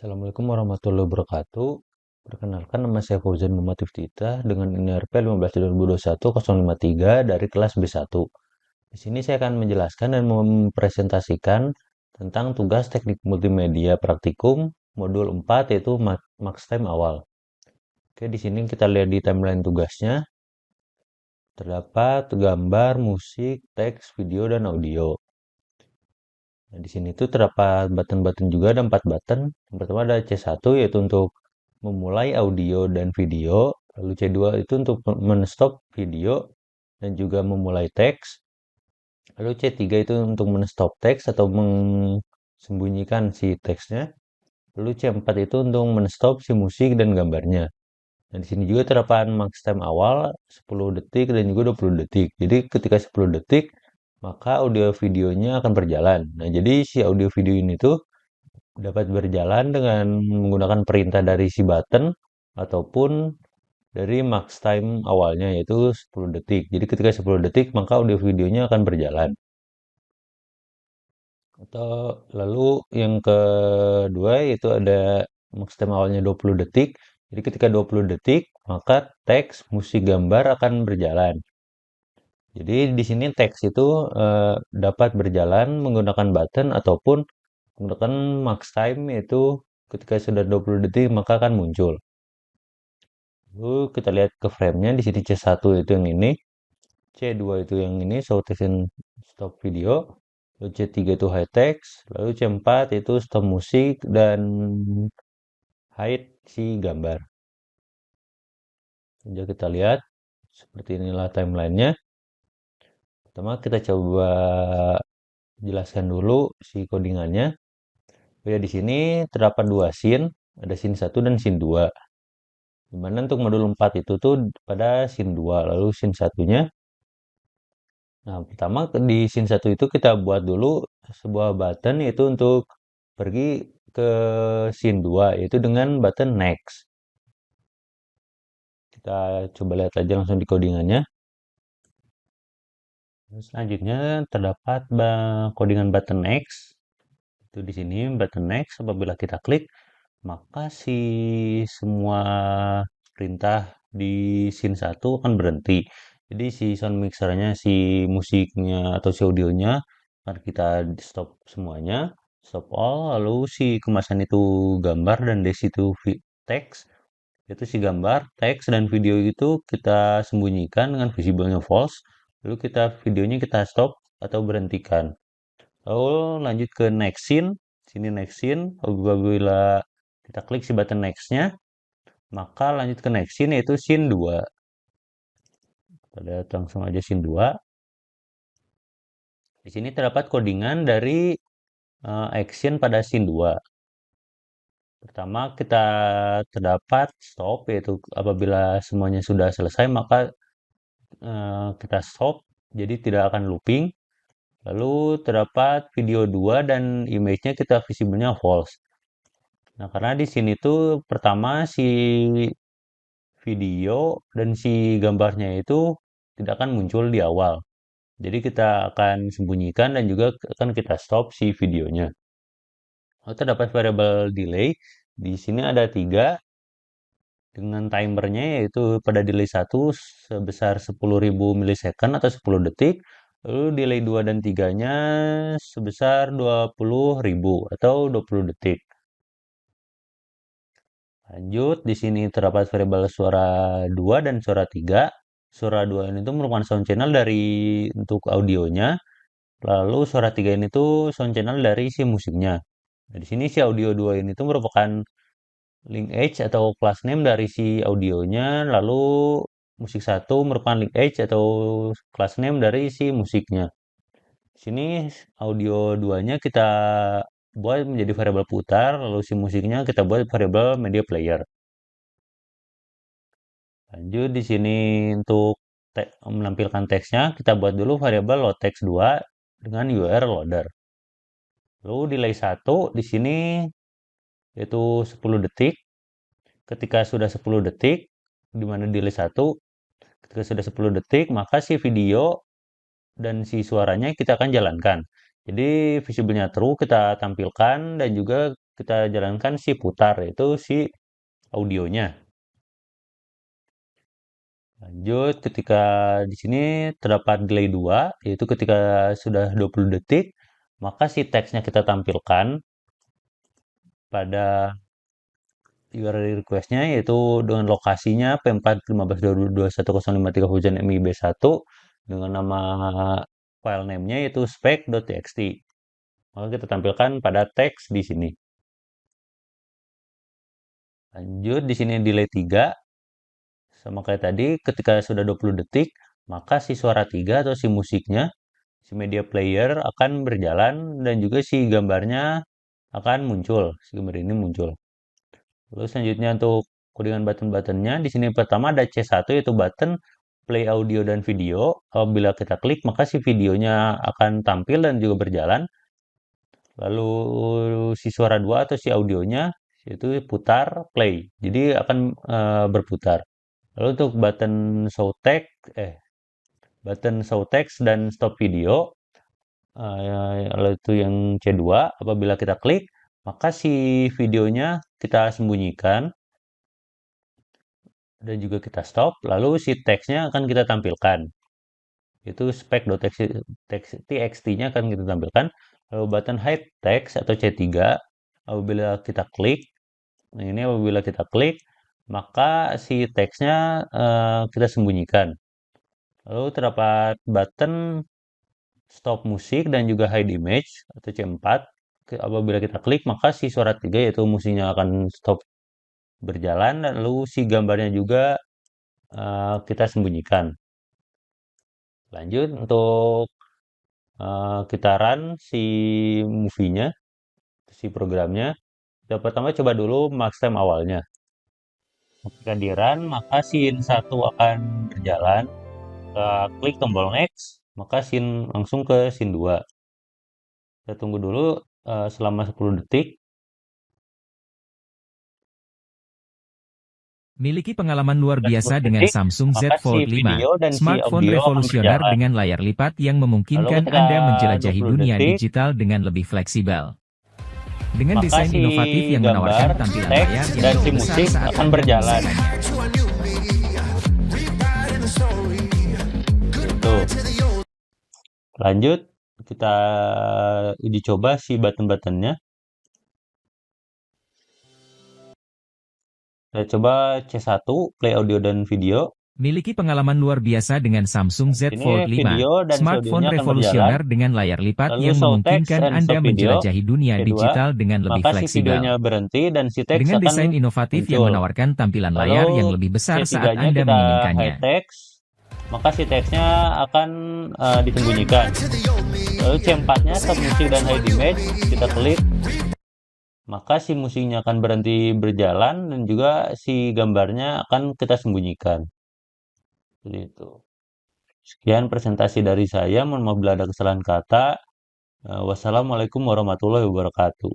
Assalamualaikum warahmatullahi wabarakatuh. Perkenalkan, nama saya Fauzan Muhammad Iftitah dengan NIRP 15/2021-053 dari kelas B1. Di sini saya akan menjelaskan dan mempresentasikan tentang tugas teknik multimedia praktikum modul 4 yaitu Max Time awal. Oke, di sini kita lihat di timeline tugasnya terdapat gambar, musik, teks, video, dan audio. Nah, di sini tuh terdapat button-button juga, ada 4 button. Yang pertama ada C1 yaitu untuk memulai audio dan video, lalu C2 itu untuk menstop video dan juga memulai teks, lalu C3 itu untuk menstop teks atau mensembunyikan si teksnya, lalu C4 itu untuk menstop si musik dan gambarnya. Nah, di sini juga terdapat max time awal 10 detik dan juga 20 detik. Jadi ketika 10 detik, maka audio videonya akan berjalan. Nah, jadi si audio video ini tuh dapat berjalan dengan menggunakan perintah dari si button ataupun dari max time awalnya yaitu 10 detik. Jadi ketika 10 detik maka audio videonya akan berjalan. Atau lalu yang kedua yaitu ada max time awalnya 20 detik. Jadi ketika 20 detik maka teks, musik, gambar akan berjalan. Jadi di sini teks itu dapat berjalan menggunakan button ataupun menggunakan max time yaitu ketika sudah 20 detik maka akan muncul. Lalu kita lihat ke frame-nya di sini C1 itu yang ini, C2 itu yang ini show text and stop video, lalu C3 itu high text, lalu C4 itu stop musik dan hide si gambar. Jadi kita lihat seperti inilah timelinenya. Pertama kita coba jelaskan dulu si codingannya. Ya, di sini terdapat dua scene, ada scene 1 dan scene 2. Dimana untuk modul 4 itu tuh pada scene 2, lalu scene satunya. Nah, pertama di scene 1 itu kita buat dulu sebuah button yaitu untuk pergi ke scene 2 yaitu dengan button next. Kita coba lihat aja langsung di codingannya. Selanjutnya terdapat codingan button next. Itu di sini button next apabila kita klik maka si semua perintah di scene 1 akan berhenti. Jadi si sound mixernya, si musiknya atau si audionya akan kita stop semuanya, stop all, lalu si kemasan itu gambar dan di situ teks, itu si gambar, teks dan video itu kita sembunyikan dengan visible-nya false, lalu videonya kita stop atau berhentikan. Lalu lanjut ke next scene, sini next scene, apabila kita klik si button next-nya, maka lanjut ke next scene yaitu scene 2. Kita lihat langsung aja scene 2. Di sini terdapat codingan dari action pada scene 2. Pertama kita terdapat stop yaitu apabila semuanya sudah selesai maka kita stop jadi tidak akan looping. Lalu terdapat video 2 dan image-nya kita visible-nya false. Nah, karena di sini tuh pertama si video dan si gambarnya itu tidak akan muncul di awal. Jadi kita akan sembunyikan dan juga akan kita stop si videonya. Lalu terdapat variable delay. Di sini ada 3 dengan timernya yaitu pada delay 1 sebesar 10.000 milisecond atau 10 detik. Lalu delay 2 dan 3-nya sebesar 20.000 atau 20 detik. Lanjut, di sini terdapat variabel suara 2 dan suara 3. Suara 2 ini tuh merupakan sound channel dari untuk audionya. Lalu suara 3 ini tuh sound channel dari si musiknya. Nah, di sini si audio 2 ini tuh merupakan linkage atau class name dari si audionya. Lalu musik 1 merupakan linkage atau class name dari si musiknya. Di sini audio 2-nya kita buat menjadi variabel putar, lalu si musiknya kita buat variabel media player. Lanjut di sini untuk menampilkan teksnya, kita buat dulu variabel loadText 2 dengan URL loader. Lalu delay 1 di sini yaitu 10 detik. Ketika sudah 10 detik, di mana delay 1, ketika sudah 10 detik, maka si video dan si suaranya kita akan jalankan. Jadi visible-nya true kita tampilkan dan juga kita jalankan si putar, yaitu si audionya. Lanjut, ketika di sini terdapat delay 2, yaitu ketika sudah 20 detik, maka si teksnya kita tampilkan pada URL request-nya, yaitu dengan lokasinya p415221053 hujan mib1 dengan nama file name-nya yaitu spec.txt. Maka kita tampilkan pada teks di sini. Lanjut, di sini delay 3. Sama kayak tadi, ketika sudah 20 detik, maka si suara 3 atau si musiknya, si media player akan berjalan dan juga si gambarnya akan muncul. Si gambar ini muncul. Lalu selanjutnya untuk codingan button-buttonnya, di sini pertama ada C1 yaitu button play audio dan video. Apabila kita klik, maka si videonya akan tampil dan juga berjalan. Lalu si suara 2 atau si audionya itu putar play. Jadi akan berputar. Lalu untuk button show text dan stop video, lalu itu yang C2, apabila kita klik, maka si videonya kita sembunyikan dan juga kita stop, lalu si teksnya akan kita tampilkan. Itu spec.txt-nya akan kita tampilkan. Lalu button hide text atau C3, apabila kita klik, maka si teksnya kita sembunyikan. Lalu terdapat button stop musik dan juga hide image atau C4. Apabila kita klik, maka si suara 3 yaitu musiknya akan stop berjalan dan lalu si gambarnya juga kita sembunyikan. Lanjut untuk kita run si movie-nya, si programnya. Kita pertama coba dulu max time awalnya. Ketika di run, maka scene 1 akan berjalan. Kita klik tombol next, maka scene langsung ke scene 2. Kita tunggu dulu selama 10 detik. Miliki pengalaman luar biasa dengan Samsung Z maka si Fold 5, video dan si smartphone audio akan revolusioner berjalan. dengan layar lipat yang memungkinkan ketika Anda menjelajahi 20 dunia detik, digital dengan lebih fleksibel. Dengan maka desain si inovatif yang gambar, menawarkan tampilan teks, layar dan yang si lebih besar musik saat akan Anda berjalan. menggunakannya. Tuh. Lanjut, kita uji coba si button-buttonnya. Kita coba C1, play audio dan video. Miliki pengalaman luar biasa dengan Samsung Z Ini Fold 5, video dan si smartphone audionya akan revolusioner berjalan. dengan layar lipat Lalu yang show text memungkinkan and Anda stop video, menjelajahi dunia C2, digital dengan lebih maka si fleksibel. videonya berhenti dan si teks Dengan akan desain inovatif yang muncul. menawarkan tampilan Lalu layar yang lebih besar saat C3-nya Anda kita menginginkannya. hide text, maka si teksnya akan disembunyikan. Lalu C4-nya stop musik dan hide image, kita klik, maka si musiknya akan berhenti berjalan dan juga si gambarnya akan kita sembunyikan. Seperti itu. Sekian presentasi dari saya, mohon maaf bila ada kesalahan kata. Wassalamualaikum warahmatullahi wabarakatuh.